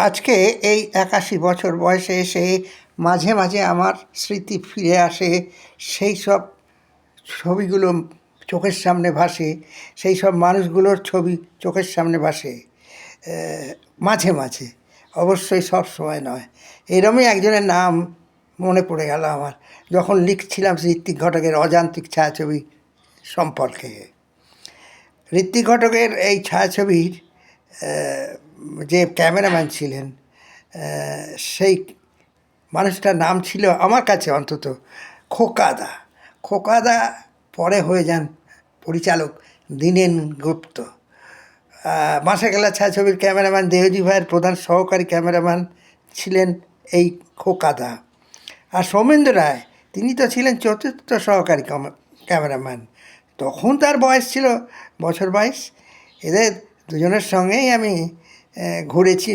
আজকে এই ৮১ বছর বয়সে এসে মাঝে মাঝে আমার স্মৃতি ফিরে আসে। সেই সব ছবিগুলো চোখের সামনে ভাসে, সেই সব মানুষগুলোর ছবি চোখের সামনে ভাসে মাঝে মাঝে, অবশ্যই সব সময় নয়। এরমই একজনের নাম মনে পড়ে গেল আমার যখন লিখছিলাম ঋত্বিক ঘটকের অযান্ত্রিক ছায়াছবি সম্পর্কে। ঋত্বিক ঘটকের এই ছায়াছবির যে ক্যামেরাম্যান ছিলেন, সেই মানুষটার নাম ছিল আমার কাছে অন্তত খোকাদা। খোকাদা পরে হয়ে যান পরিচালক দীনেন গুপ্ত। মাসেগেলা ছায়াছবির ক্যামেরাম্যান দেহজি ভাইয়ের প্রধান সহকারী ক্যামেরাম্যান ছিলেন এই খোকাদা। আর সৌমেন্দ্র রায়, তিনি তো ছিলেন চতুর্থ সহকারী ক্যামেরাম্যান। তখন তার বয়স ছিল বছর 22। এদের দুজনের সঙ্গেই আমি ঘুরেছি